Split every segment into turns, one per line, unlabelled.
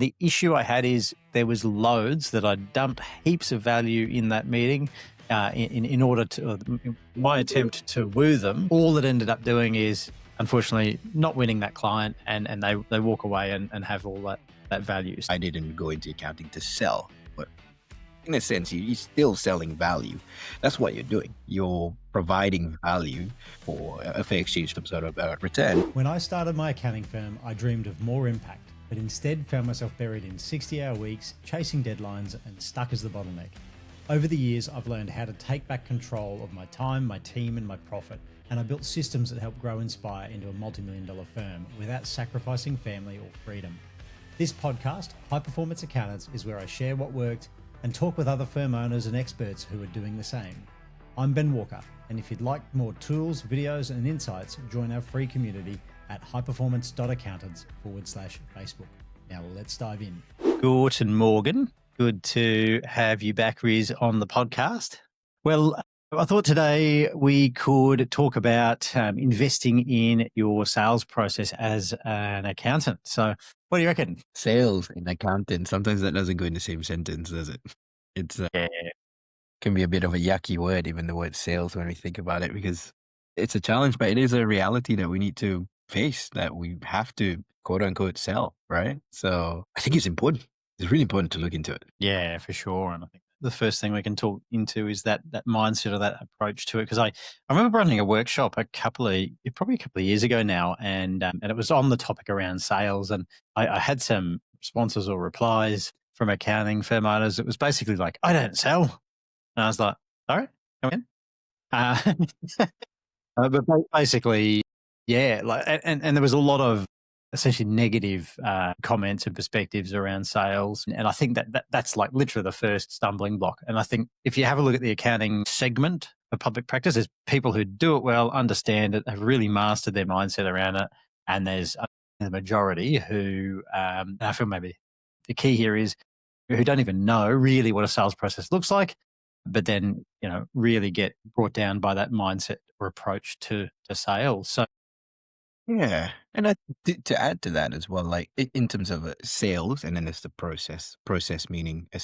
The issue I had is there was loads that I dumped heaps of value in that meeting in order to, my attempt to woo them. All it ended up doing is, unfortunately, not winning that client, and they walk away and have all that value.
I didn't go into accounting to sell, but in a sense, you're still selling value. That's what you're doing. You're providing value for a fair exchange, some sort of return.
When I started my accounting firm, I dreamed of more impact, but instead found myself buried in 60-hour weeks, chasing deadlines, and stuck as the bottleneck. Over the years, I've learned how to take back control of my time, my team, and my profit, and I built systems that help grow Inspire into a multi-million-dollar firm without sacrificing family or freedom. This podcast, High Performance Accountants, is where I share what worked and talk with other firm owners and experts who are doing the same. I'm Ben Walker, and if you'd like more tools, videos, and insights, join our free community at highperformance.accountants/Facebook. Now let's dive in.
Guten Morgen. Good to have you back, Riz, on the podcast. Well, I thought today we could talk about investing in your sales process as an accountant. So what do you reckon?
Sales and accountant, sometimes that doesn't go in the same sentence, does it? It's can be a bit of a yucky word, even the word sales, when we think about it, because it's a challenge, but it is a reality that we need to face, that we have to, quote unquote, sell, right? So I think it's important. It's really important to look into it.
Yeah, for sure. And I think the first thing we can talk into is that mindset or that approach to it. Because I remember running a workshop probably a couple of years ago now, and it was on the topic around sales. And I had some responses or replies from accounting firm owners. It was basically like, I don't sell. And I was like, all right, come in. But basically, yeah, like, and there was a lot of essentially negative comments and perspectives around sales. And I think that's like literally the first stumbling block. And I think if you have a look at the accounting segment of public practice, there's people who do it well, understand it, have really mastered their mindset around it. And there's the majority who, and I feel maybe the key here is who don't even know really what a sales process looks like, but then, really get brought down by that mindset or approach to sales. So,
yeah. And to add to that as well, like in terms of sales, and then there's the process meaning a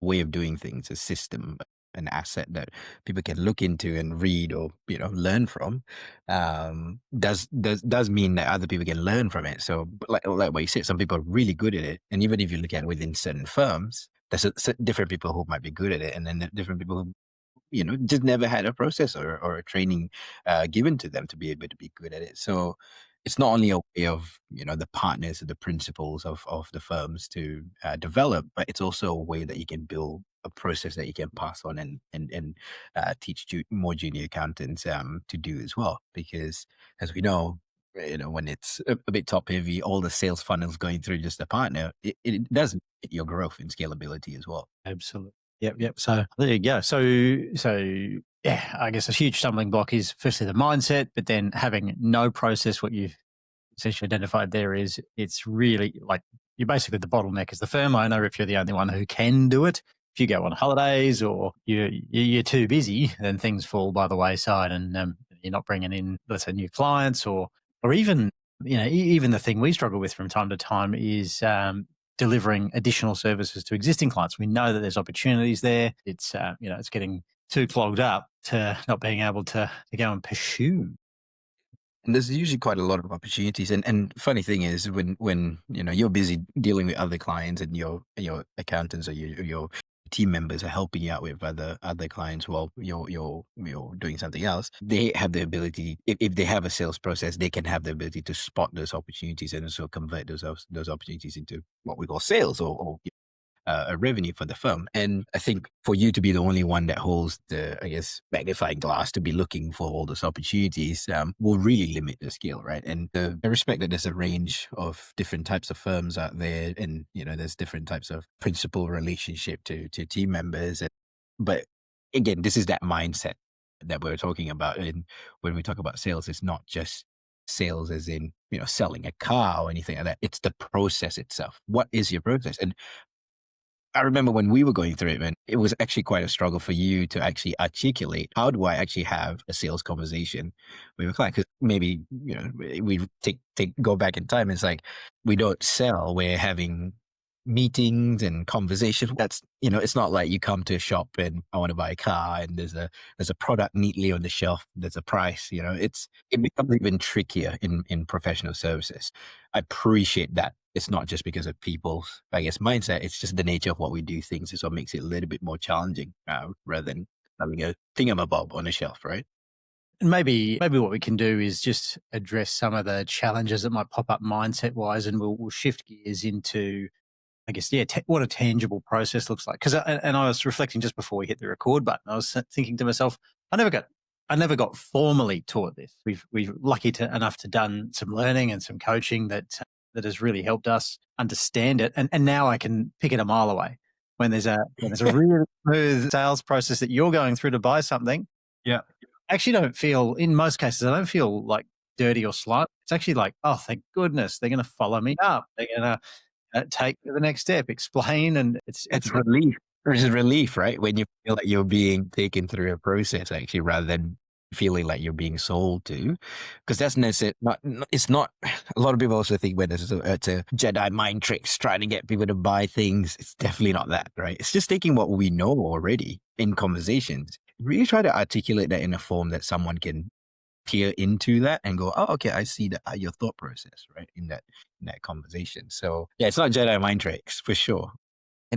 way of doing things, a system, an asset that people can look into and read or, learn from, does mean that other people can learn from it. So like what you said, some people are really good at it. And even if you look at it within certain firms, there's different people who might be good at it. And then different people who, just never had a process or a training given to them to be able to be good at it. So it's not only a way of, the partners or the principals of the firms to develop, but it's also a way that you can build a process that you can pass on and teach more junior accountants to do as well. Because as we know, when it's a bit top heavy, all the sales funnels going through just a partner, it does hit your growth and scalability as well.
Absolutely. Yep. So there you go. So yeah, I guess a huge stumbling block is firstly the mindset, but then having no process. What you've essentially identified there is it's really like you're basically the bottleneck as the firm owner. If you're the only one who can do it, if you go on holidays or you're too busy, then things fall by the wayside, and you're not bringing in, let's say, new clients or even even the thing we struggle with from time to time is delivering additional services to existing clients. We know that there's opportunities there. It's it's getting too clogged up to not being able to go and pursue.
And there's usually quite a lot of opportunities. And funny thing is when you're busy dealing with other clients and your accountants or your team members are helping you out with other clients while you're doing something else, they have the ability, if they have a sales process, they can have the ability to spot those opportunities and also convert those opportunities into what we call sales or a revenue for the firm. And I think for you to be the only one that holds the, magnifying glass to be looking for all those opportunities will really limit the scale, right? And I respect that there's a range of different types of firms out there, and there's different types of principal relationship to team members. But again, this is that mindset that we're talking about. And when we talk about sales, it's not just sales as in selling a car or anything like that. It's the process itself. What is your process? And I remember when we were going through it, man, it was actually quite a struggle for you to actually articulate, how do I actually have a sales conversation with a client? Because maybe, we go back in time, it's like, we don't sell, we're having meetings and conversations. That's, it's not like you come to a shop and I want to buy a car and there's a product neatly on the shelf. There's a price, it becomes even trickier in professional services. I appreciate that. It's not just because of people's, I guess, mindset. It's just the nature of what we do things is what makes it a little bit more challenging rather than having a thingamabob on a shelf, right?
And maybe what we can do is just address some of the challenges that might pop up mindset wise, and we'll shift gears into, I guess, yeah, what a tangible process looks like. Because and I was reflecting just before we hit the record button. I was thinking to myself, I never got formally taught this. We've lucky enough to done some learning and some coaching that has really helped us understand it, and now I can pick it a mile away. When there's a really smooth sales process that you're going through to buy something,
Yeah.
I actually don't feel, in most cases, I don't feel like dirty or slight. It's actually like, oh, thank goodness, they're going to follow me up. They're going to take the next step, explain, and it's
It's relief. There's relief, right? When you feel like you're being taken through a process, actually, rather than feeling like you're being sold to, because that's necessary. It's not. A lot of people also think when it's a Jedi mind tricks trying to get people to buy things. It's definitely not that, right? It's just taking what we know already in conversations. Really try to articulate that in a form that someone can peer into that and go, oh, okay, I see that your thought process, right, in that conversation. So yeah, it's not Jedi mind tricks for sure.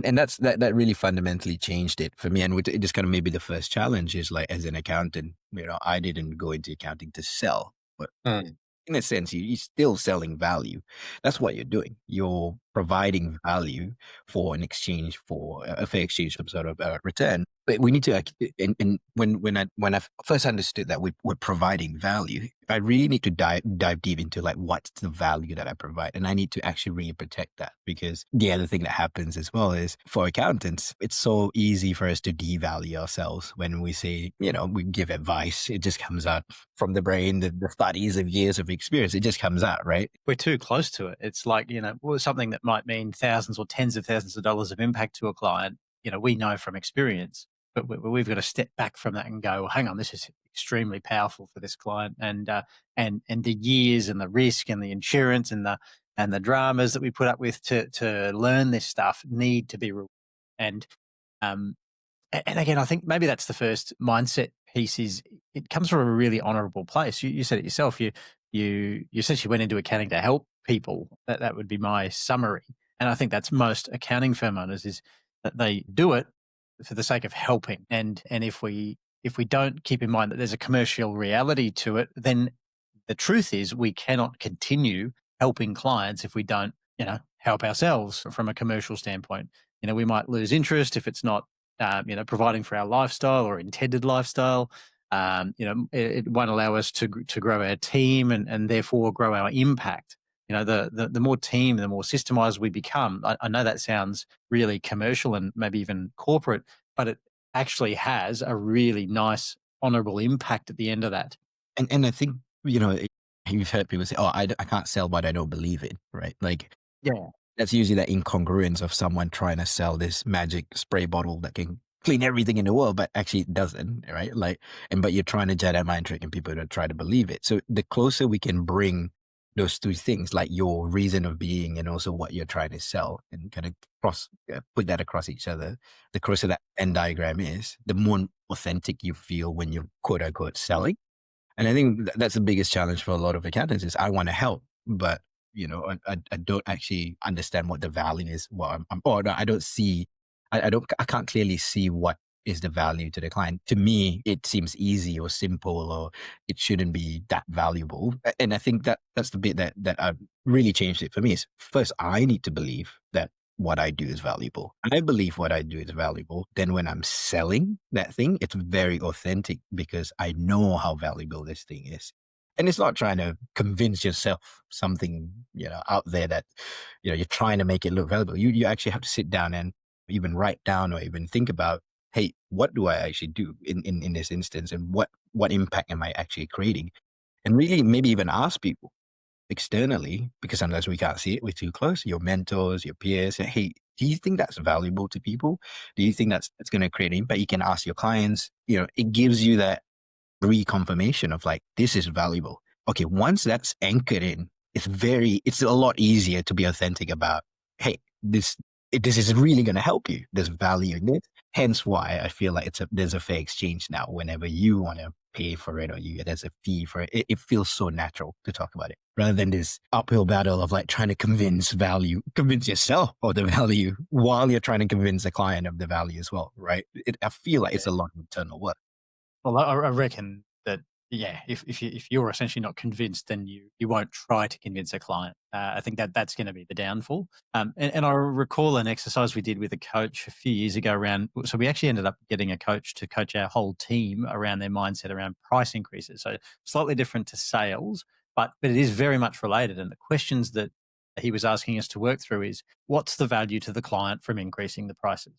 And that really fundamentally changed it for me. And it just kind of maybe the first challenge is like, as an accountant, I didn't go into accounting to sell, but in a sense, you're still selling value. That's what you're doing. You're providing value for an exchange, for a fair exchange, some sort of return. But we need to, and when I first understood that we're providing value, I really need to dive deep into like what's the value that I provide, and I need to actually really protect that, because the other thing that happens as well is for accountants, it's so easy for us to devalue ourselves when we say, we give advice. It just comes out from the brain, the studies of years of experience. It just comes out, right?
we're too close to it. It's like, something that might mean thousands or tens of thousands of dollars of impact to a client, we know from experience, but we've got to step back from that and go, well, hang on, this is extremely powerful for this client. And the years and the risk and the insurance and the dramas that we put up with to learn this stuff need to be rewarded. And, um, and again, I think maybe that's the first mindset piece. Is it comes from a really honourable place. You said it yourself. You essentially went into accounting to help people. That would be my summary. And I think that's most accounting firm owners, is that they do it for the sake of helping. And if we don't keep in mind that there's a commercial reality to it, then the truth is we cannot continue helping clients if we don't, help ourselves from a commercial standpoint. We might lose interest if it's not, providing for our lifestyle or intended lifestyle. It won't allow us to grow our team and therefore grow our impact. The more team, the more systemized we become. I know that sounds really commercial and maybe even corporate, but it actually has a really nice, honorable impact at the end of that.
And I think, you've heard people say, oh, I can't sell what I don't believe in, right? Like,
Yeah.
that's usually that incongruence of someone trying to sell this magic spray bottle that can clean everything in the world, but actually it doesn't, right? Like, but you're trying to Jedi mind trick and people don't try to believe it. So the closer we can bring those two things, like your reason of being and also what you're trying to sell, and kind of put that across each other, the closer that Venn diagram is, the more authentic you feel when you're quote unquote selling. And I think that's the biggest challenge for a lot of accountants is I want to help, but I don't actually understand what the value is. What or no, I don't see, I can't clearly see what is the value to the client. To me, it seems easy or simple, or it shouldn't be that valuable. And I think that's the bit that really changed it for me is first, I need to believe that what I do is valuable. I believe what I do is valuable. Then when I'm selling that thing, it's very authentic because I know how valuable this thing is. And it's not trying to convince yourself something, out there that, you're trying to make it look valuable. You actually have to sit down and even write down or even think about, hey, what do I actually do in this instance? And what impact am I actually creating? And really maybe even ask people externally, because sometimes we can't see it, we're too close, your mentors, your peers, say, hey, do you think that's valuable to people? Do you think that's going to create impact? You can ask your clients, it gives you that reconfirmation of like, this is valuable. Okay, once that's anchored in, it's a lot easier to be authentic about, hey, this this is really going to help you. There's value in it. Hence why I feel like there's a fair exchange now. Whenever you want to pay for it or there's a fee for it, it feels so natural to talk about it rather than this uphill battle of like trying to convince yourself of the value while you're trying to convince the client of the value as well, right? I feel like it's a lot of internal work.
Well, I reckon that, yeah, if you're essentially not convinced, then you won't try to convince a client. I think that's going to be the downfall. And I recall an exercise we did with a coach a few years ago around. So we actually ended up getting a coach to coach our whole team around their mindset around price increases. So slightly different to sales, but it is very much related. And the questions that he was asking us to work through is, what's the value to the client from increasing the prices?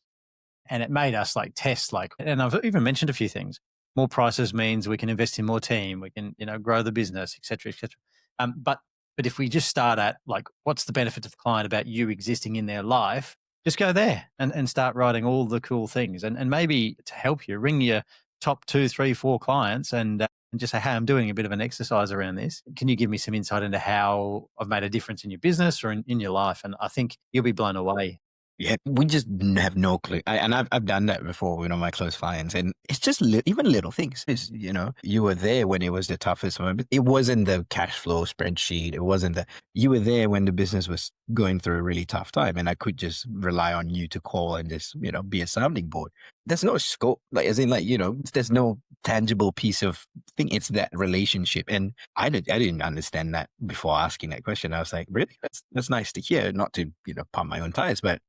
And it made us like test, like, and I've even mentioned a few things. More prices means we can invest in more team, we can, grow the business, et cetera, et cetera. But if we just start at like, what's the benefit to the client about you existing in their life? Just go there and start writing all the cool things. And maybe to help you, ring your top 2, 3, 4 clients and just say, hey, I'm doing a bit of an exercise around this. Can you give me some insight into how I've made a difference in your business or in your life? And I think you'll be blown away.
Yeah, we just have no clue. I've done that before with my close clients, and it's just even little things. It's, you were there when it was the toughest moment. It wasn't the cash flow spreadsheet. It wasn't you were there when the business was going through a really tough time, and I could just rely on you to call and just, be a sounding board. There's no scope, like, as in, like, there's no tangible piece of thing. It's that relationship. And I didn't understand that before asking that question. I was like, really? That's nice to hear, not to, pump my own tires, but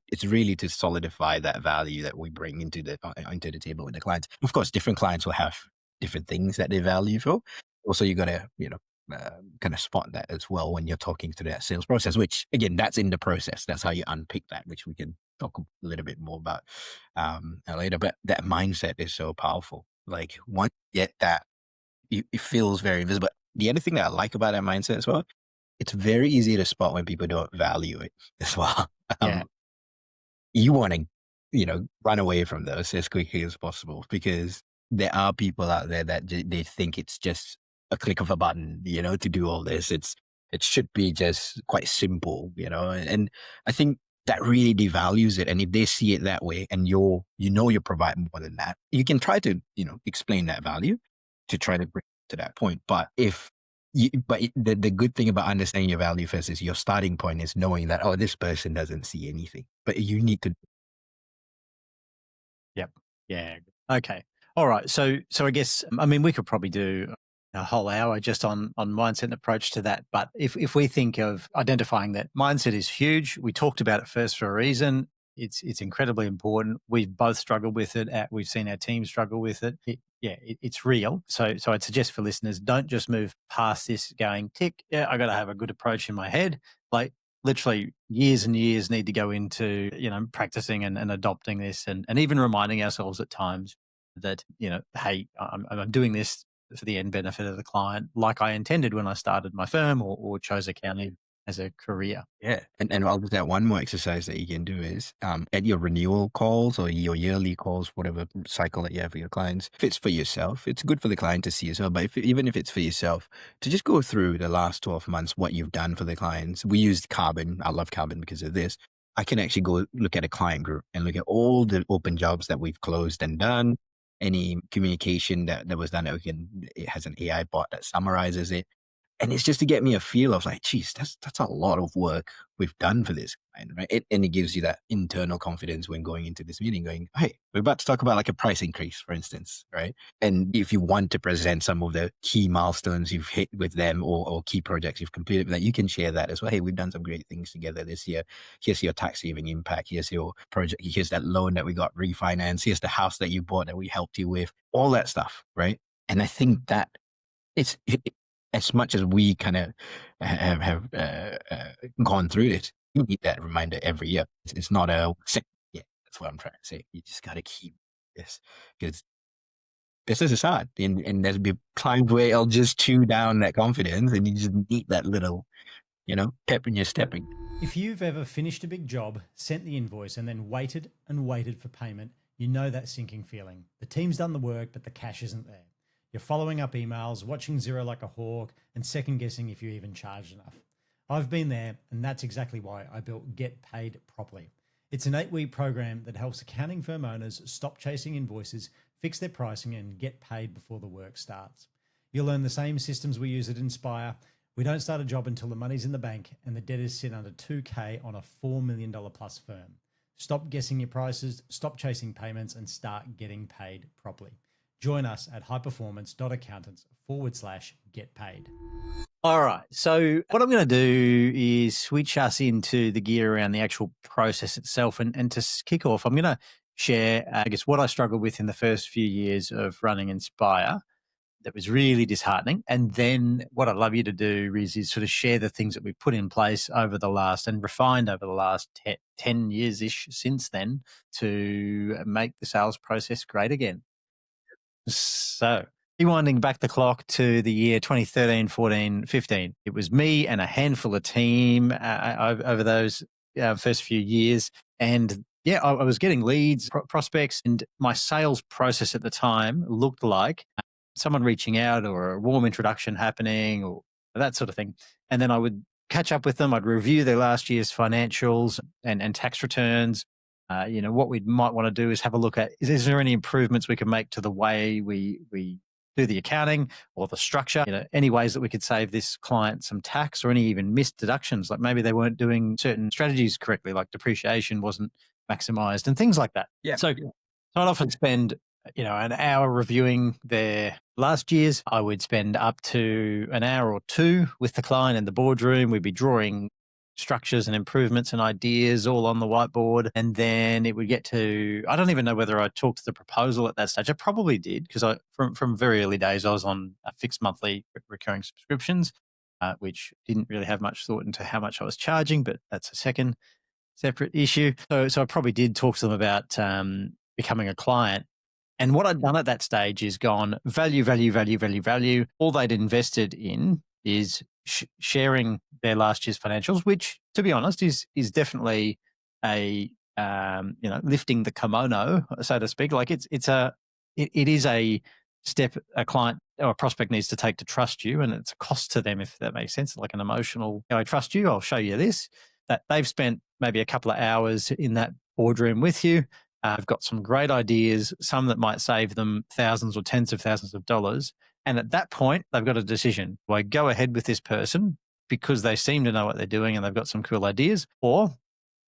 it's really to solidify that value that we bring into the table with the clients. Of course, different clients will have different things that they value for. Also, you got to, kind of spot that as well when you're talking through that sales process, which again, that's in the process. That's how you unpick that, which we can talk a little bit more about later. But that mindset is so powerful. Like, once you get that, it feels very invisible. The other thing that I like about that mindset as well, it's very easy to spot when people don't value it as well.
Yeah.
You want to, run away from those as quickly as possible, because there are people out there that they think it's just a click of a button, to do all this. It should be just quite simple, and I think that really devalues it. And if they see it that way and you provide more than that, you can try to, explain that value to try to bring it to that point. But the good thing about understanding your value first is your starting point is knowing that, oh, this person doesn't see anything, but you need to.
Yep. Yeah. Okay. All right. So I guess, I mean, we could probably do a whole hour just on mindset and approach to that. But if we think of identifying that mindset is huge, we talked about it first for a reason. It's incredibly important. We've both struggled with it. We've seen our team struggle with it. It's real. So I'd suggest for listeners, don't just move past this going, tick, yeah, I got to have a good approach in my head. Like, literally years and years need to go into, practicing and adopting this and even reminding ourselves at times that, hey, I'm doing this for the end benefit of the client, like I intended when I started my firm or chose accounting as a career.
Yeah. And I'll just add one more exercise that you can do is at your renewal calls or your yearly calls, whatever cycle that you have for your clients, if it's for yourself, it's good for the client to see as well. But even if it's for yourself, to just go through the last 12 months, what you've done for the clients. We used Carbon. I love Carbon because of this. I can actually go look at a client group and look at all the open jobs that we've closed and done, any communication that was done. It has an AI bot that summarizes it. And it's just to get me a feel of like, geez, that's a lot of work we've done for this client, right? And it gives you that internal confidence when going into this meeting, going, hey, we're about to talk about like a price increase, for instance, right? And if you want to present some of the key milestones you've hit with them or key projects you've completed, that you can share that as well. Hey, we've done some great things together this year. Here's your tax saving impact. Here's your project. Here's that loan that we got refinanced. Here's the house that you bought that we helped you with. All that stuff, right? And I think that it's as much as we kind of have gone through this, you need that reminder every year. It's not yeah, that's what I'm trying to say. You just got to keep this, because business is hard, and there'll be times where it'll just chew down that confidence, and you just need that little, pep in your stepping.
If you've ever finished a big job, sent the invoice, and then waited and waited for payment, you know that sinking feeling. The team's done the work, but the cash isn't there. You're following up emails, watching Xero like a hawk, and second guessing if you even charged enough. I've been there, and that's exactly why I built Get Paid Properly. It's an 8-week program that helps accounting firm owners stop chasing invoices, fix their pricing, and get paid before the work starts. You'll learn the same systems we use at Inspire. We don't start a job until the money's in the bank and the debtors sit under 2K on a $4 million plus firm. Stop guessing your prices, stop chasing payments, and start getting paid properly. Join us at highperformance.accountants/get paid.
All right. So what I'm going to do is switch us into the gear around the actual process itself. And to kick off, I'm going to share, I guess, what I struggled with in the first few years of running Inspire that was really disheartening. And then what I'd love you to do, Riz, is sort of share the things that we've put in place over the last and refined over the last 10 years-ish since then to make the sales process great again. So rewinding back the clock to the year 2013, 14, 15, it was me and a handful of team over those first few years. And yeah, I was getting leads, prospects, and my sales process at the time looked like someone reaching out or a warm introduction happening or that sort of thing. And then I would catch up with them. I'd review their last year's financials and tax returns. What we might want to do is have a look at, is there any improvements we can make to the way we do the accounting or the structure? Any ways that we could save this client some tax or any even missed deductions, like maybe they weren't doing certain strategies correctly, like depreciation wasn't maximized and things like that.
Yeah.
So I'd often spend an hour reviewing their last year's. I would spend up to an hour or two with the client in the boardroom. We'd be drawing structures and improvements and ideas all on the whiteboard. And then it would get to, I don't even know whether I talked to the proposal at that stage. I probably did because from very early days, I was on a fixed monthly recurring subscriptions, which didn't really have much thought into how much I was charging, but that's a separate issue. So I probably did talk to them about becoming a client. And what I'd done at that stage is gone value, value, value, value, value. All they'd invested in is sharing their last year's financials, which, to be honest, is definitely a lifting the kimono, so to speak. Like it is a step a client or a prospect needs to take to trust you, and it's a cost to them, if that makes sense. Like an emotional, I trust you, I'll show you this. That they've spent maybe a couple of hours in that boardroom with you. I've got some great ideas, some that might save them thousands or tens of thousands of dollars. And at that point, they've got a decision. Do I go ahead with this person because they seem to know what they're doing and they've got some cool ideas? Or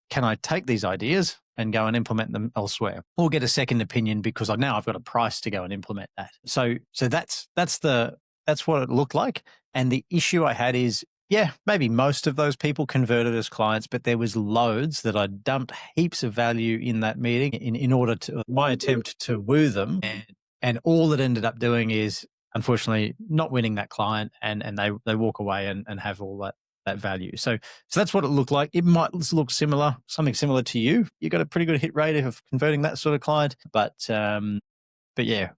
can I take these ideas and go and implement them elsewhere? Or get a second opinion because now I've got a price to go and implement that. So that's what it looked like. And the issue I had is, yeah, maybe most of those people converted as clients, but there was loads that I dumped heaps of value in that meeting in order to my attempt to woo them. And all it ended up doing is, unfortunately, not winning that client, and they walk away and have all that value. So that's what it looked like. It might look similar, something similar to you. You got a pretty good hit rate of converting that sort of client, but yeah,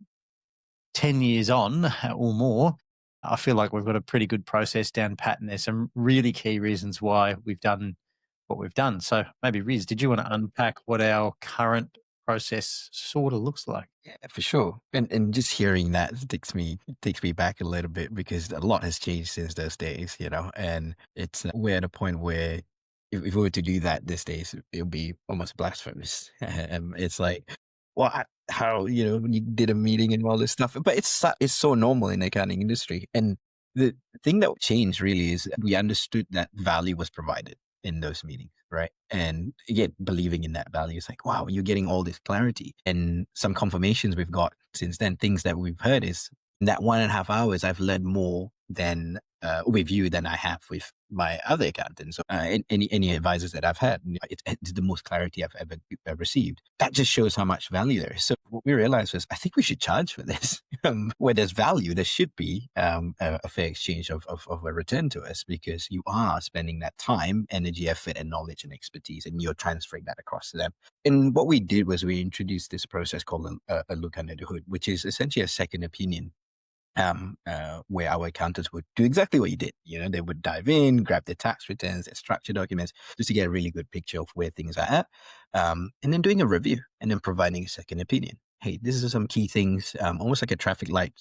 10 years on or more, I feel like we've got a pretty good process down pat, and there's some really key reasons why we've done what we've done. So maybe, Riz, did you want to unpack what our current process sort of looks like?
Yeah, for sure. And just hearing that takes me back a little bit because a lot has changed since those days, and we're at a point where if we were to do that these days, it would be almost blasphemous. It's like, how, you did a meeting and all this stuff, but it's so normal in the accounting industry. And the thing that changed really is we understood that value was provided in those meetings, right? And again, believing in that value, it's like, wow, you're getting all this clarity. And some confirmations we've got since then, things that we've heard is in that 1.5 hours, I've learned more with you than I have with my other accountants. So, any advisors that I've had, it's the most clarity I've ever received. That just shows how much value there is. So what we realized was, I think we should charge for this. Where there's value, there should be a fair exchange of a return to us, because you are spending that time, energy, effort, and knowledge and expertise, and you're transferring that across to them. And what we did was we introduced this process called a look under the hood, which is essentially a second opinion. Where our accountants would do exactly what you did. They would dive in, grab their tax returns, their structure documents, just to get a really good picture of where things are at, and then doing a review and then providing a second opinion. Hey, this is some key things, almost like a traffic light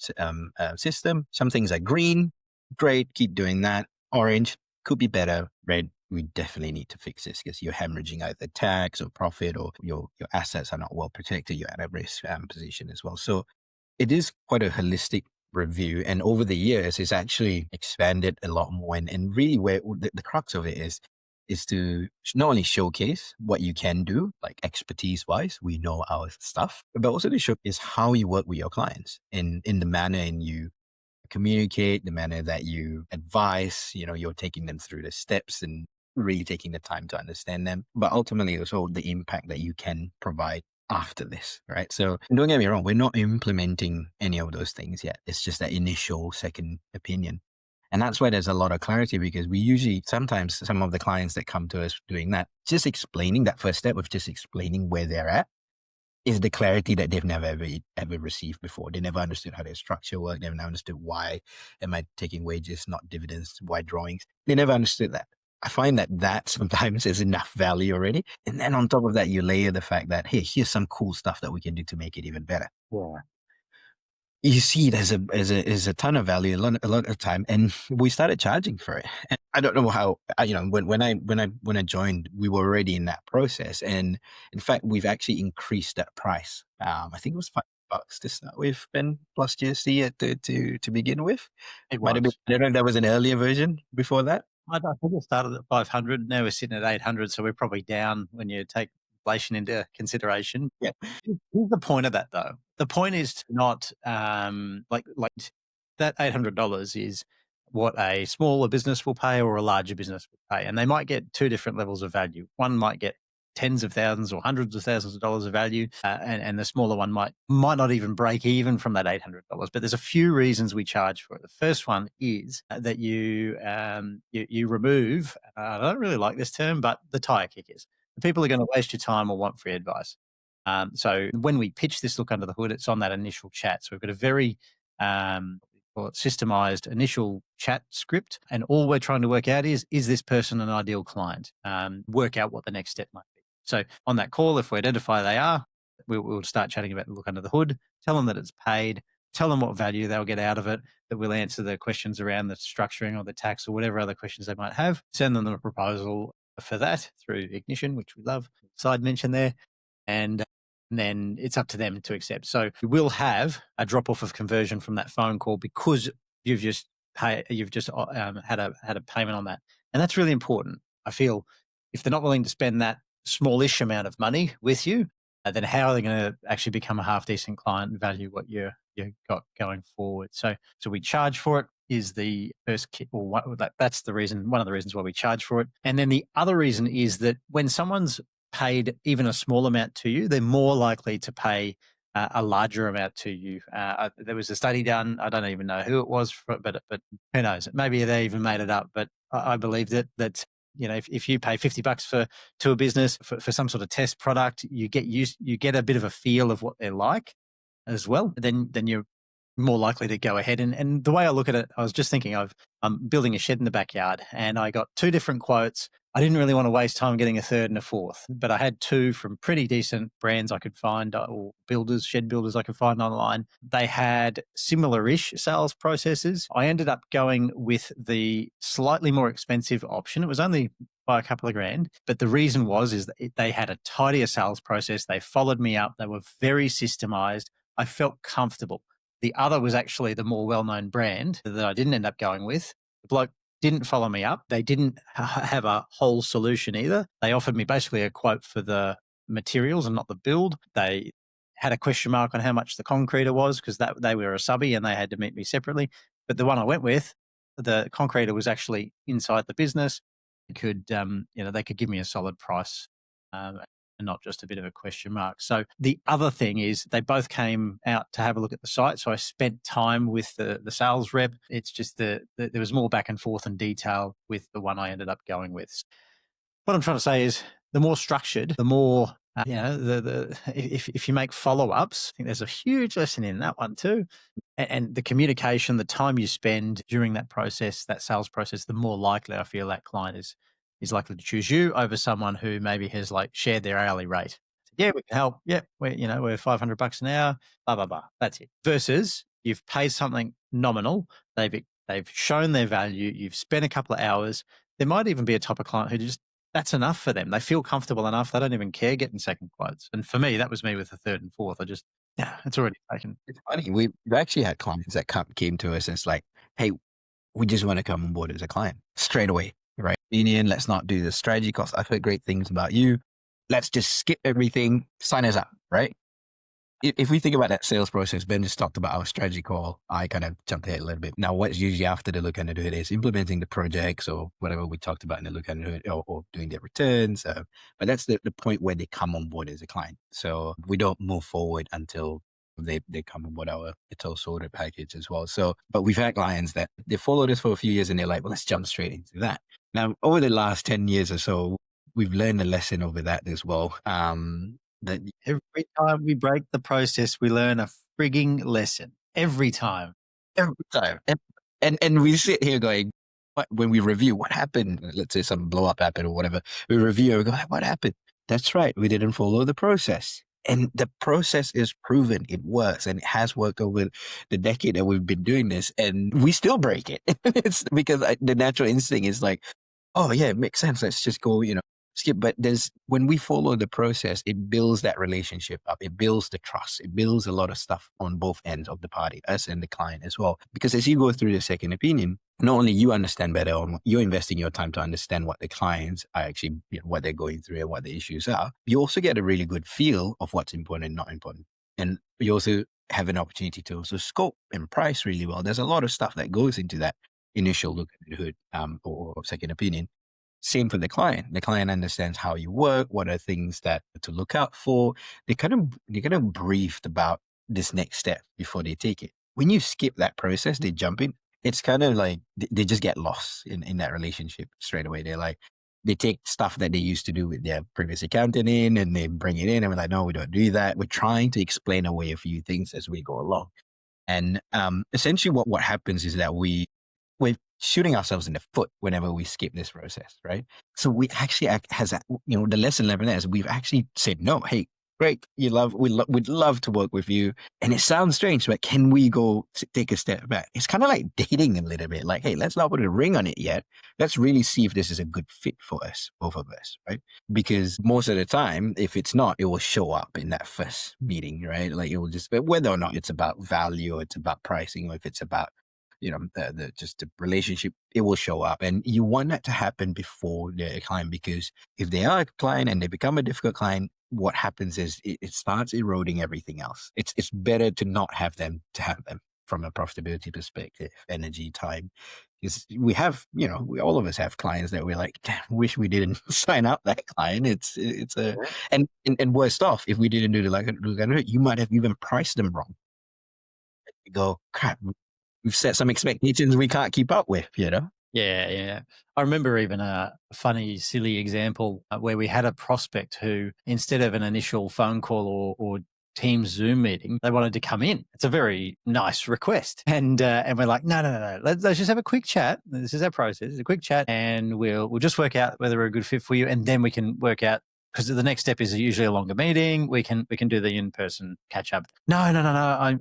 system. Some things are green, great, keep doing that. Orange, could be better. Red, we definitely need to fix this because you're hemorrhaging either tax or profit, or your assets are not well protected. You're at a risk position as well. So it is quite a holistic review. And over the years, it's actually expanded a lot more. And really where the crux of it is to not only showcase what you can do, like expertise wise, we know our stuff, but also to showcase how you work with your clients in the manner and you communicate, the manner that you advise, you're taking them through the steps and really taking the time to understand them, but ultimately also the impact that you can provide after this, right? So don't get me wrong, we're not implementing any of those things yet. It's just that initial second opinion. And that's why there's a lot of clarity, because we usually, sometimes some of the clients that come to us doing that, just explaining that first step of just explaining where they're at is the clarity that they've never ever received before. They never understood how their structure worked. They never understood why am I taking wages, not dividends, why drawings. They never understood that. I find that sometimes is enough value already. And then on top of that, you layer the fact that, hey, here's some cool stuff that we can do to make it even better.
Yeah.
You see it as a ton of value, a lot of time, and we started charging for it. And I don't know how, when I joined, we were already in that process, and in fact, we've actually increased that price. I think it was $5 to start with, Ben, plus GST to begin with.
It
Might have been.
was.
I don't know if that was an earlier version before that.
I think it started at 500. Now we're sitting at 800, so we're probably down when you take inflation into consideration. Yeah. Here's the point of that, though. The point is to not like that $800 is what a smaller business will pay or a larger business will pay, and they might get two different levels of value. One might get tens of thousands or hundreds of thousands of dollars of value, and the smaller one might not even break even from that $800. But there's a few reasons we charge for it. The first one is that you remove. I don't really like this term, but the tire kickers. The people are going to waste your time or want free advice. So when we pitch this look under the hood, it's on that initial chat. So we've got a very systemized initial chat script, and all we're trying to work out is this person an ideal client? Work out what the next step might be. So on that call, if we identify they are, we'll start chatting about the look under the hood, tell them that it's paid, tell them what value they'll get out of it, that we'll answer the questions around the structuring or the tax or whatever other questions they might have, send them a proposal for that through Ignition, which we love, side mention there, and then it's up to them to accept. So you will have a drop off of conversion from that phone call because you've just had a payment on that, and that's really important. I feel if they're not willing to spend that smallish amount of money with you, then how are they going to actually become a half decent client and value what you got going forward? So we charge for it is the first kit, or that's the reason, one of the reasons why we charge for it. And then the other reason is that when someone's paid even a small amount to you, they're more likely to pay a larger amount to you. There was a study done. I don't even know who it was, but who knows? Maybe they even made it up. But I believe that if you pay $50 to a business for some sort of test product, you get a bit of a feel of what they're like as well. Then you're more likely to go ahead. And the way I look at it, I was just thinking I'm building a shed in the backyard, and I got two different quotes. I didn't really want to waste time getting a third and a fourth, but I had two from pretty decent brands I could find, or shed builders I could find online. They had similar-ish sales processes. I ended up going with the slightly more expensive option. It was only by a couple of grand, but the reason is that they had a tidier sales process. They followed me up. They were very systemized. I felt comfortable. The other was actually the more well-known brand that I didn't end up going with. The bloke didn't follow me up. They didn't have a whole solution either. They offered me basically a quote for the materials and not the build. They had a question mark on how much the concreter was because they were a subby and they had to meet me separately. But the one I went with, the concreter was actually inside the business. They could give me a solid price. And not just a bit of a question mark. So the other thing is they both came out to have a look at the site. So I spent time with the sales rep. It's just there was more back and forth and detail with the one I ended up going with. What I'm trying to say is the more structured, the more, if you make follow-ups, I think there's a huge lesson in that one too. And the communication, the time you spend during that process, that sales process, the more likely I feel that client is likely to choose you over someone who maybe has shared their hourly rate. Yeah, we can help. Yeah, we're $500 an hour, blah, blah, blah. That's it. Versus you've paid something nominal. They've shown their value. You've spent a couple of hours. there might even be a type of client who just, that's enough for them. They feel comfortable enough. They don't even care getting second quotes. And for me, that was me with the third and fourth. I just, yeah, it's already taken.
It's funny. We've actually had clients that came to us and it's like, hey, we just want to come on board as a client straight away, right? Union, let's not do the strategy course. I've heard great things about you. Let's just skip everything, sign us up, right? If we think about that sales process, Ben just talked about our strategy call. I kind of jumped ahead a little bit. Now, what's usually after the look and do it is implementing the projects or whatever we talked about in the look and do it, or doing their returns. But that's the point where they come on board as a client. So we don't move forward until they come on board our It's All Sorted package as well. So, but we've had clients that they followed us for a few years and they're like, well, let's jump straight into that. Now, over the last 10 years or so, we've learned a lesson over that as well. That
Every time we break the process, we learn a frigging lesson. Every time.
every time. And we sit here going, when we review what happened, let's say some blow up happened or whatever, we review and we go, what happened? That's right. We didn't follow the process. And the process is proven. It works and it has worked over the decade that we've been doing this and we still break it. It's because the natural instinct is like, oh yeah, it makes sense. Let's just go, skip. But when we follow the process, it builds that relationship up. It builds the trust. It builds a lot of stuff on both ends of the party, us and the client as well. Because as you go through the second opinion, not only you understand better on you're investing your time to understand what the clients are actually, what they're going through and what the issues are. You also get a really good feel of what's important and not important. And you also have an opportunity to also scope and price really well. There's a lot of stuff that goes into that initial look at the hood or second opinion. Same for the client. The client understands how you work, what are things that to look out for. They kind of briefed about this next step before they take it. When you skip that process, they jump in. It's kind of like they just get lost in that relationship straight away. They're like, they take stuff that they used to do with their previous accountant in and they bring it in and we're like, no, we don't do that. We're trying to explain away a few things as we go along. And essentially what happens is that we're shooting ourselves in the foot whenever we skip this process, right? So we actually the lesson learned is we've actually said, no, hey, great, we'd love to work with you. And it sounds strange, but can we go take a step back? It's kind of like dating a little bit. Like, hey, let's not put a ring on it yet. Let's really see if this is a good fit for us, both of us, right? Because most of the time, if it's not, it will show up in that first meeting, right? Like it will just, whether or not it's about value or it's about pricing or if it's about just the relationship, it will show up. And you want that to happen before they're a client, because if they are a client and they become a difficult client, what happens is it starts eroding everything else. It's better to not have them to have them from a profitability perspective, energy, time. Because we have, all of us have clients that we're like, damn, wish we didn't sign up that client. And worst off, if we didn't do the you might have even priced them wrong. You go, crap, we've set some expectations we can't keep up with,
Yeah. I remember even a funny, silly example where we had a prospect who, instead of an initial phone call or Teams Zoom meeting, they wanted to come in. It's a very nice request. And we're like, no. Let's just have a quick chat. This is our process. It's a quick chat and we'll just work out whether we're a good fit for you. And then we can work out, because the next step is usually a longer meeting. We can do the in-person catch up. No. I'm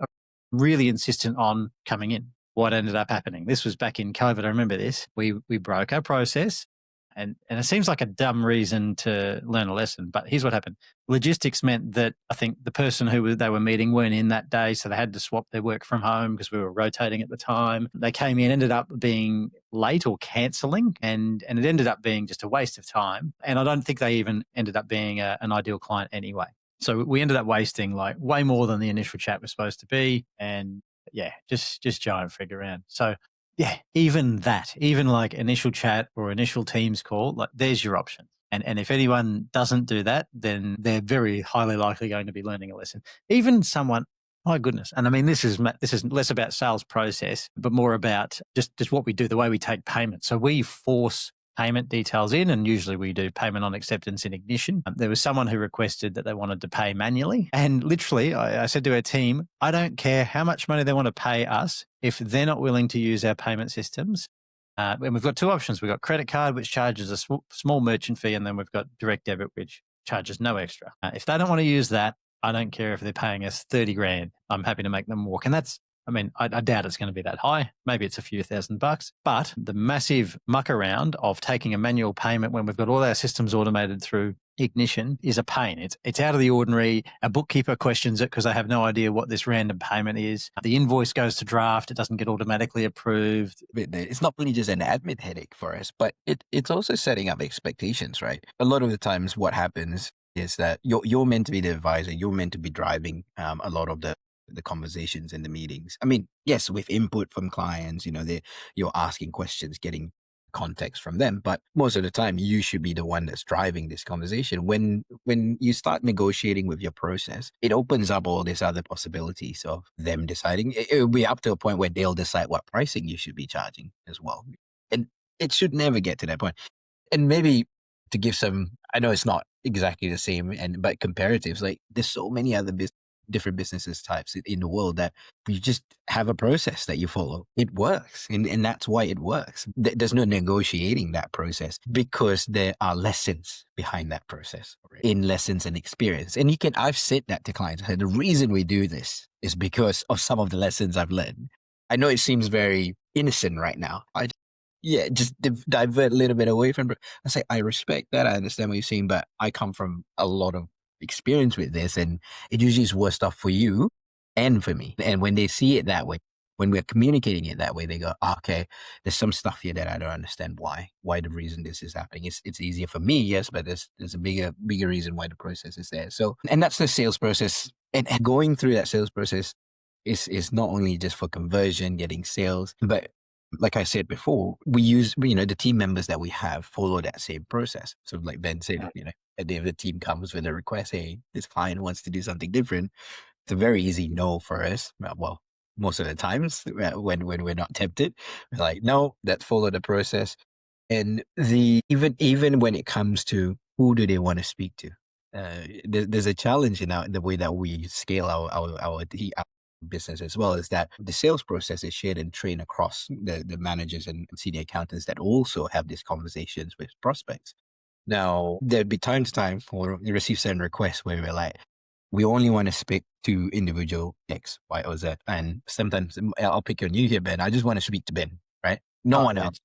really insistent on coming in. What ended up happening? This was back in COVID. I remember this. We broke our process, and it seems like a dumb reason to learn a lesson, but here's what happened. Logistics meant that I think the person who they were meeting weren't in that day, so they had to swap their work from home because we were rotating at the time. They came in, ended up being late or cancelling, and it ended up being just a waste of time. And I don't think they even ended up being an ideal client anyway. So we ended up wasting like way more than the initial chat was supposed to be, and yeah, just giant figure around. So yeah, even like initial chat or initial Teams call, like there's your option. And if anyone doesn't do that, then they're very highly likely going to be learning a lesson. Even someone, my goodness. And I mean, this is less about sales process, but more about just what we do, the way we take payment. So we force payment details in, and usually we do payment on acceptance in Ignition. There was someone who requested that they wanted to pay manually, and literally I said to our team, I don't care how much money they want to pay us if they're not willing to use our payment systems. And we've got two options. We've got credit card, which charges a small merchant fee, and then we've got direct debit, which charges no extra. If they don't want to use that, I don't care if they're paying us 30 grand. I'm happy to make them walk. And that's I mean, I doubt it's going to be that high. Maybe it's a few $1,000, but the massive muck around of taking a manual payment when we've got all our systems automated through Ignition is a pain. It's out of the ordinary. A bookkeeper questions it because they have no idea what this random payment is. The invoice goes to draft. It doesn't get automatically approved.
It's not really just an admin headache for us, but it's also setting up expectations, right? A lot of the times what happens is that you're meant to be the advisor. You're meant to be driving a lot of the conversations and the meetings. I mean, yes, with input from clients, you're asking questions, getting context from them, but most of the time you should be the one that's driving this conversation. When you start negotiating with your process, it opens up all these other possibilities of them deciding. It will be up to a point where they'll decide what pricing you should be charging as well, and it should never get to that point. And maybe to give some, I know it's not exactly the same, but comparatives, like there's so many other different businesses types in the world that you just have a process that you follow. It works. And that's why it works. There's no negotiating that process because there are lessons behind that process, in lessons and experience. And I've said that to clients. The reason we do this is because of some of the lessons I've learned. I know it seems very innocent right now. Just divert a little bit away from it. I say, I respect that. I understand what you're saying, but I come from a lot of experience with this, and it usually is worse off for you and for me. And when they see it that way, when we're communicating it that way, they go, okay, there's some stuff here that I don't understand why the reason this is happening. It's easier for me, yes, but there's a bigger reason why the process is there. So, and that's the sales process. And going through that sales process is not only just for conversion, getting sales, but like I said before, we use, the team members that we have follow that same process. So like Ben said, at the end of the team comes with a request, hey, this client wants to do something different. It's a very easy no for us. Well, most of the times when we're not tempted, we're like, no, let's follow the process. And even when it comes to who do they want to speak to, there's a challenge in the way that we scale our business as well, is that the sales process is shared and trained across the managers and senior accountants that also have these conversations with prospects. Now, there'd be time to time or you receive certain requests where we're like, we only want to speak to individual X, Y, or Z. And sometimes I'll pick on you here, Ben. I just want to speak to Ben, right? No one else.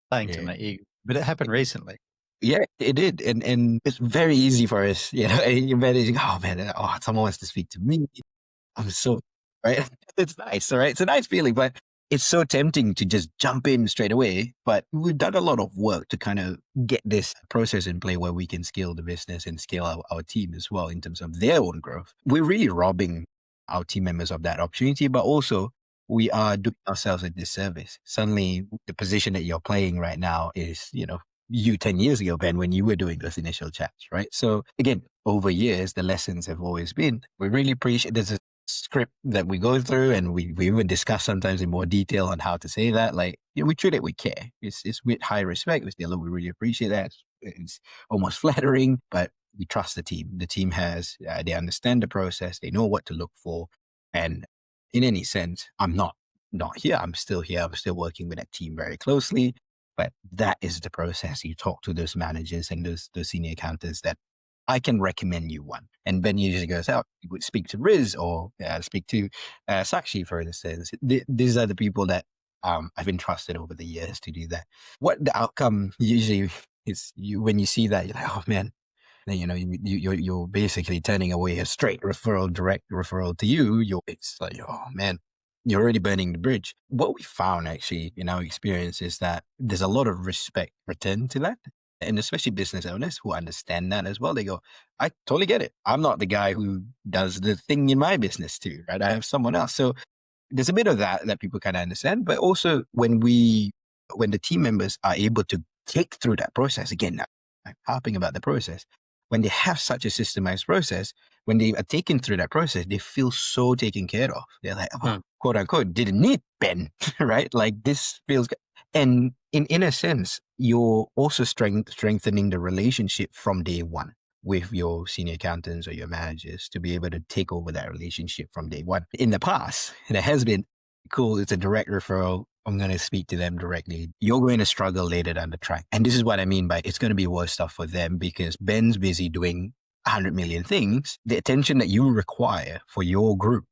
Thanks, mate. But it happened recently.
Yeah, it did. And it's very easy for us, you're managing, someone wants to speak to me. I'm so, right? It's nice, all right? It's a nice feeling, but it's so tempting to just jump in straight away. But we've done a lot of work to kind of get this process in play where we can scale the business and scale our team as well in terms of their own growth. We're really robbing our team members of that opportunity, but also we are doing ourselves a disservice. Suddenly, the position that you're playing right now is, you 10 years ago, Ben, when you were doing those initial chats, right? So again, over years, the lessons have always been, we really appreciate there's a script that we go through, and we even discuss sometimes in more detail on how to say that. Like, we treat it with care. It's with high respect. We really appreciate that. It's almost flattering, but we trust the team. The team they understand the process. They know what to look for. And in any sense, I'm not here. I'm still here. I'm still working with that team very closely. But that is the process. You talk to those managers and those senior accountants that I can recommend you one. And Ben usually goes out, you would speak to Riz or speak to Sakshi, for instance. These are the people that I've entrusted over the years to do that. What the outcome usually is, when you see that, you're like, oh man, then, you're basically turning away a straight referral, direct referral to you. It's like, oh man, you're already burning the bridge. What we found actually in our experience is that there's a lot of respect returned to that. And especially business owners who understand that as well. They go, I totally get it. I'm not the guy who does the thing in my business too, right? I have someone else. So there's a bit of that people kind of understand. But also when the team members are able to take through that process, again, I'm harping about the process. When they have such a systemized process, when they are taken through that process, they feel so taken care of. They're like, quote unquote, didn't need Ben, right? Like, this feels good. And in a sense, you're also strengthening the relationship from day one with your senior accountants or your managers to be able to take over that relationship from day one. In the past, it has been cool. It's a direct referral. I'm going to speak to them directly. You're going to struggle later down the track. And this is what I mean by it's going to be worse stuff for them, because Ben's busy doing 100 million things. The attention that you require for your group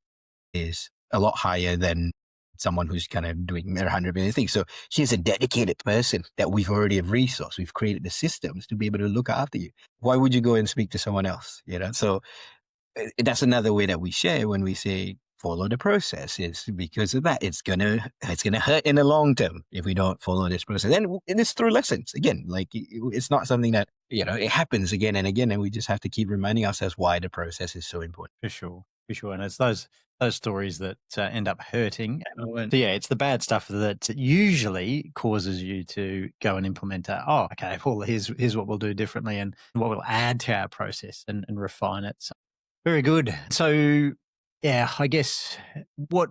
is a lot higher than someone who's kind of doing their 100 million things. So she's a dedicated person that we've already resourced. We've created the systems to be able to look after you. Why would you go and speak to someone else? So that's another way that we share when we say follow the process, is because of that. It's gonna hurt in the long term if we don't follow this process. And it's through lessons again. Like it's not something that it happens again and again, and we just have to keep reminding ourselves why the process is so important.
For sure, for sure. And it's those stories that end up hurting. So yeah, it's the bad stuff that usually causes you to go and implement okay, well, here's what we'll do differently and what we'll add to our process and refine it. So, very good. So yeah, I guess what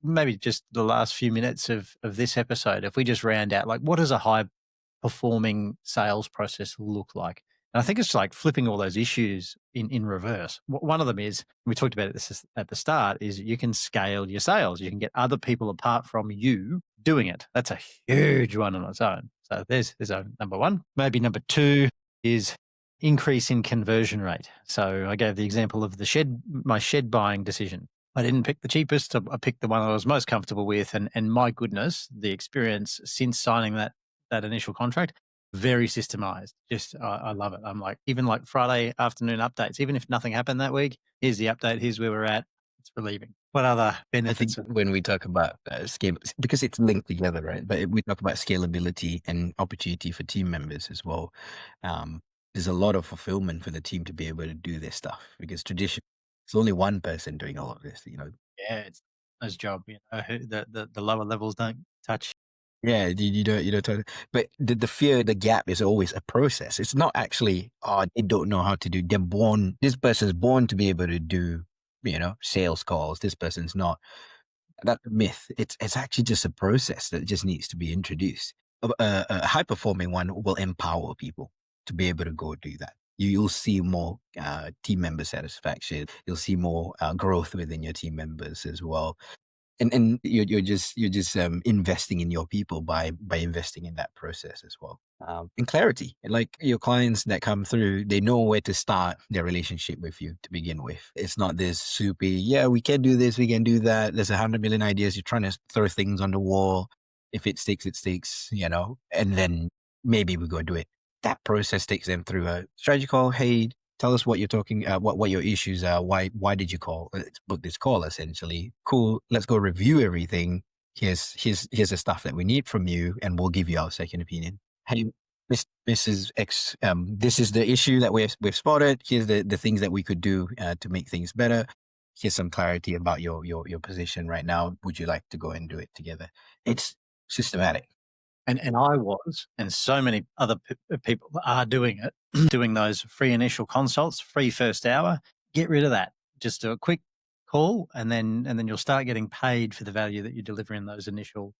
maybe just the last few minutes of this episode, if we just round out, like, what does a high performing sales process look like? And I think it's like flipping all those issues in reverse. One of them is, we talked about this at the start, is you can scale your sales. You can get other people apart from you doing it. That's a huge one on its own. So there's a number one. Maybe number two is increase in conversion rate. So I gave the example of my shed buying decision. I didn't pick the cheapest. I picked the one I was most comfortable with. And my goodness, the experience since signing that initial contract, very systemized. Just, I love it. I'm like, even like Friday afternoon updates, even if nothing happened that week, here's the update, here's where we're at. It's relieving. What other
I think
benefits?
when we talk about scale, because it's linked together, right? But we talk about scalability and opportunity for team members as well. There's a lot of fulfillment for the team to be able to do this stuff, because traditionally it's only one person doing all of this.
Yeah, it's his job. The lower levels don't touch.
Yeah, you don't. But the fear, the gap is always a process. It's not actually, they don't know how to do. They're born. This person's born to be able to do, sales calls. This person's not. That's a myth. It's actually just a process that just needs to be introduced. A high performing one will empower people to be able to go do that. You'll see more team member satisfaction. You'll see more growth within your team members as well. And you're just investing in your people by investing in that process as well. And clarity, like your clients that come through, they know where to start their relationship with you to begin with. It's not this soupy, yeah, we can do this, we can do that. There's 100 million ideas. You're trying to throw things on the wall. If it sticks, it sticks, and then maybe we go do it. That process takes them through a strategy call. Hey, tell us what you're talking, what your issues are. Why did you call? Let's book this call. Essentially, cool. Let's go review everything. Here's the stuff that we need from you, and we'll give you our second opinion. Hey, Mrs. X, this is the issue that we've spotted. Here's the things that we could do to make things better. Here's some clarity about your position right now. Would you like to go and do it together? It's systematic.
And I was, and so many other people are doing it, doing those free initial consults, free first hour. Get rid of that. Just do a quick call, and then you'll start getting paid for the value that you deliver in those initial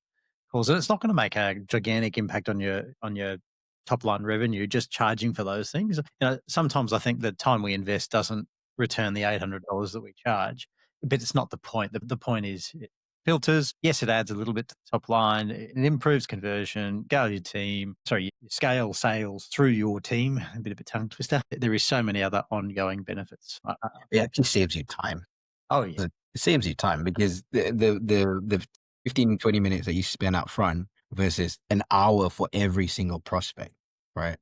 calls. And it's not going to make a gigantic impact on your top line revenue just charging for those things. Sometimes I think the time we invest doesn't return the $800 that we charge, but it's not the point. The point is, filters, yes, it adds a little bit to the top line. It improves conversion, scale your team. Sorry, scale sales through your team. A bit of a tongue twister. There is so many other ongoing benefits.
It actually saves you time.
Oh yeah,
It saves you time, because the 15, 20 minutes that you spend up front versus an hour for every single prospect, right?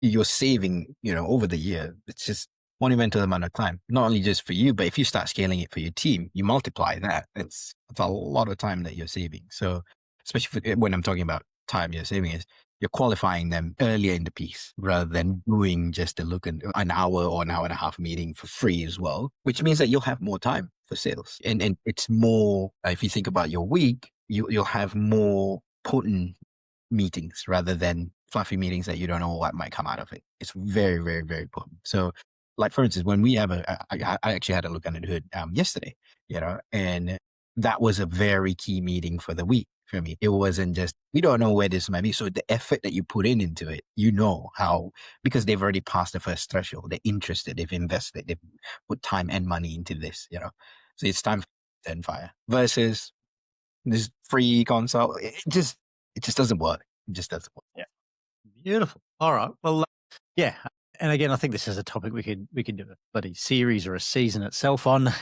You're saving, over the year. It's just monumental amount of time, not only just for you, but if you start scaling it for your team, you multiply that. It's a lot of time that you're saving. So especially when I'm talking about time you're saving, is you're qualifying them earlier in the piece rather than doing just an hour or an hour and a half meeting for free as well, which means that you'll have more time for sales. And it's more, if you think about your week, you'll have more potent meetings rather than fluffy meetings that you don't know what might come out of it. It's very, very, very potent. So, like, for instance, when we have I actually had a look under the hood yesterday, and that was a very key meeting for the week for me. It wasn't just, we don't know where this might be. So the effort that you put into it, how, because they've already passed the first threshold, they're interested, they've invested, they've put time and money into this, So it's time for turn fire versus this free consult. It just doesn't work. It just doesn't work.
yeah, beautiful. All right, well, yeah. And again, I think this is a topic we could do a bloody series or a season itself on.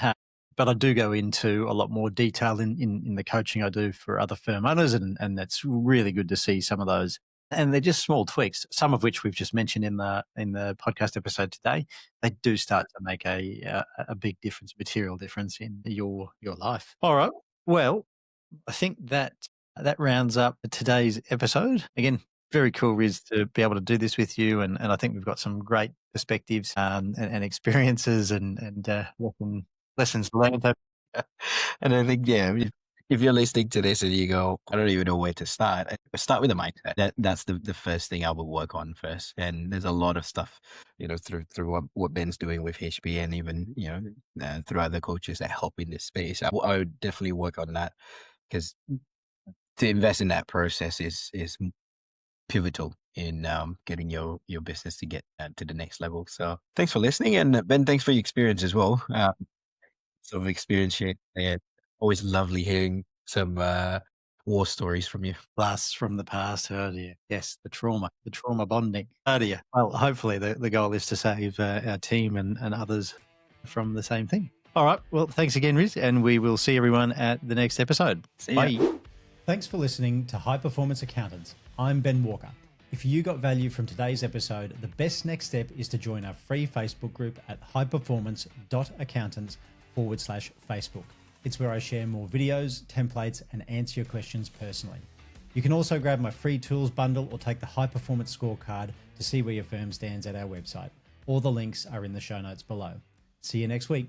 but I do go into a lot more detail in the coaching I do for other firm owners, and that's really good to see some of those. And they're just small tweaks, some of which we've just mentioned in the podcast episode today. They do start to make a big difference, material difference in your life. All right. Well, I think that rounds up today's episode. Again, very cool, Riz, to be able to do this with you, and I think we've got some great perspectives and experiences and lessons learned.
And I think, yeah, if you're listening to this and you go, I don't even know where to start, start with the mindset. That's the first thing I will work on first. And there's a lot of stuff, through what Ben's doing with HP and even, through other coaches that help in this space. I would definitely work on that because to invest in that process is pivotal in getting your business to get to the next level. So thanks for listening. And Ben, thanks for your experience as well. Sort of experience sharing. And always lovely hearing some war stories from you.
Blasts from the past. Oh dear. Yes, the trauma bonding. Oh dear. Well, hopefully the goal is to save our team and others from the same thing. All right. Well, thanks again, Riz, and we will see everyone at the next episode.
See ya.
Bye.
Thanks for listening to High Performance Accountants. I'm Ben Walker. If you got value from today's episode, the best next step is to join our free Facebook group at highperformance.accountants/Facebook. It's where I share more videos, templates, and answer your questions personally. You can also grab my free tools bundle or take the High Performance Scorecard to see where your firm stands at our website. All the links are in the show notes below. See you next week.